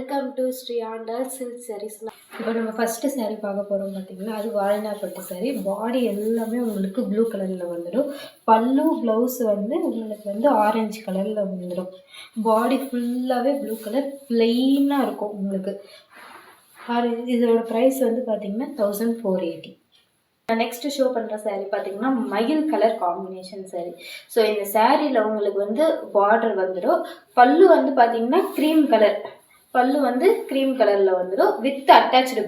Welcome to Sri Andal silk sarees. இப்போ நம்ம first sari பார்க்க போகிறோம் பார்த்தீங்கன்னா, அது வாழைநார்பட்டு சாரீ. பாடி எல்லாமே உங்களுக்கு ப்ளூ கலரில் வந்துடும். பல்லு ப்ளவுஸ் வந்து உங்களுக்கு வந்து ஆரஞ்சு கலரில் வந்துடும். பாடி ஃபுல்லாகவே ப்ளூ கலர் ப்ளெயினாக இருக்கும் உங்களுக்கு. இதோட ப்ரைஸ் வந்து பார்த்தீங்கன்னா 1480. நான் நெக்ஸ்ட்டு ஷோ பண்ணுற சாரீ பார்த்தீங்கன்னா மயில் கலர் காம்பினேஷன் சாரீ. ஸோ இந்த சாரியில் உங்களுக்கு வந்து பார்டர் வந்துடும். பல்லு வந்து பார்த்தீங்கன்னா க்ரீம் கலர். பல்லு வந்து க்ரீம் கலரில் வந்துடும் வித் அட்டாச்சு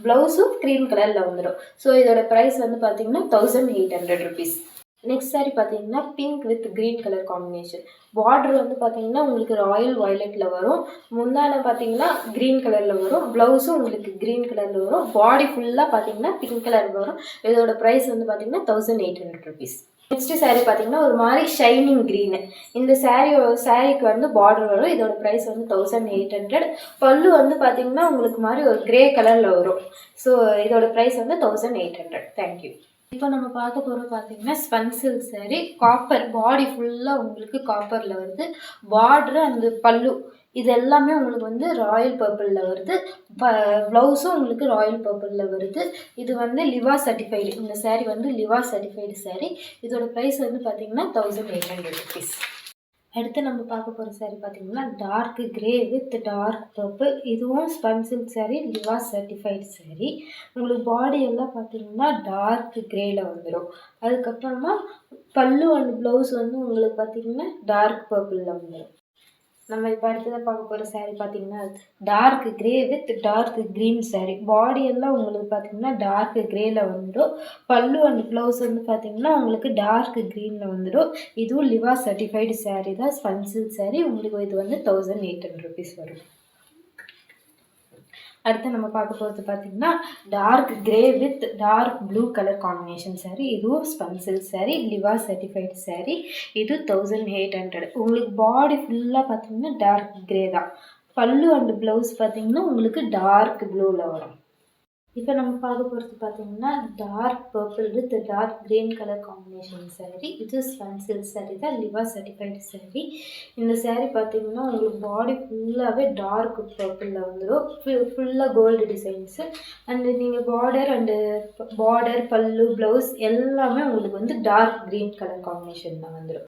ப்ளவுஸும் க்ரீம் கலரில் வந்துடும். ஸோ இதோட ப்ரைஸ் வந்து பார்த்தீங்கன்னா 1800 rupees. நெக்ஸ்ட் சாரீ பார்த்தீங்கன்னா pink with green colour combination. Border வந்து பார்த்தீங்கன்னா உங்களுக்கு ராயல் வயலட்டில் வரும். முந்தான பார்த்தீங்கன்னா க்ரீன் கலரில் வரும். ப்ளவுஸும் உங்களுக்கு க்ரீன் கலரில் வரும். பாடி ஃபுல்லாக பார்த்தீங்கன்னா பிங்க் கலர் வரும். இதோட ப்ரைஸ் வந்து பார்த்தீங்கன்னா 1800 rupees. நெக்ஸ்ட் சாரீ பார்த்தீங்கன்னா ஒரு மாதிரி ஷைனிங் க்ரீனு. இந்த சாரீக்கு வந்து பார்டர் வரும். இதோட ப்ரைஸ் வந்து 1800. பல்லு வந்து பார்த்தீங்கன்னா உங்களுக்கு மாதிரி ஒரு கிரே கலரில் வரும். ஸோ இதோட ப்ரைஸ் வந்து 1800. தேங்க்யூ. இப்போ நம்ம பார்க்க போகிறோம் பார்த்தீங்கன்னா ஸ்பன் சில்க் சாரீ. காப்பர் பாடி ஃபுல்லாக உங்களுக்கு காப்பரில் வருது. பார்டரு அந்த பல்லு இது எல்லாமே உங்களுக்கு வந்து ராயல் பர்பிளில் வருது. ப்ளவுஸும் உங்களுக்கு ராயல் பர்பிளில் வருது. இது வந்து லிவா சர்டிஃபைடு. இந்த சாரீ வந்து லிவா சர்டிஃபைடு சாரீ. இதோட ப்ரைஸ் வந்து பார்த்தீங்கன்னா 1800 rupees. அடுத்து நம்ம பார்க்க போகிற சாரீ பார்த்தீங்கன்னா dark grey with dark purple. இதுவும் spun silk saree, Liva certified saree. உங்களுக்கு பாடி எல்லாம் பார்த்தீங்கன்னா டார்க் கிரேயில் வந்துடும். அதுக்கப்புறமா பல்லு அண்ட் ப்ளவுஸ் வந்து உங்களுக்கு பார்த்தீங்கன்னா டார்க் பர்பிளில் வந்துடும். நம்ம இப்போ அடுத்ததாக பார்க்க போகிற சாரீ பார்த்தீங்கன்னா dark grey with dark green sari. Body எல்லாம் உங்களுக்கு பார்த்தீங்கன்னா டார்க் கிரேயில் வந்துடும். பல்லு அண்ட் ப்ளவுஸ் வந்து பார்த்தீங்கன்னா உங்களுக்கு டார்க் க்ரீனில் வந்துடும். இதுவும் லிவா சர்டிஃபைடு சாரீ தான், ஸ்பன் சில்க் சாரீ. உங்களுக்கு இது வந்து 1800 rupees வரும். அடுத்து நம்ம பார்க்க போகிறது பார்த்தீங்கன்னா dark grey with dark blue colour combination saree. இதுவும் spun silk saree, Liva certified saree. இது 1800. உங்களுக்கு பாடி ஃபுல்லாக பார்த்தீங்கன்னா டார்க் கிரே தான். பல்லு அண்ட் ப்ளவுஸ் பார்த்தீங்கன்னா உங்களுக்கு டார்க் ப்ளூவில் வரும். இப்போ நம்ம பார்க்க போகிறது பார்த்தீங்கன்னா dark purple with dark green colour combination saree. இது ஸ்பன் சில்க் சாரீ தான், லிவா சர்டிஃபைடு சாரீ. இந்த சாரீ பார்த்தீங்கன்னா உங்களுக்கு பாடி ஃபுல்லாகவே டார்க் பர்பிளில் வந்துடும். ஃபுல்லாக கோல்டு டிசைன்ஸு. அண்டு நீங்கள் பார்டர் பல்லு ப்ளவுஸ் எல்லாமே உங்களுக்கு வந்து டார்க் க்ரீன் கலர் காம்பினேஷனில் வந்துடும்.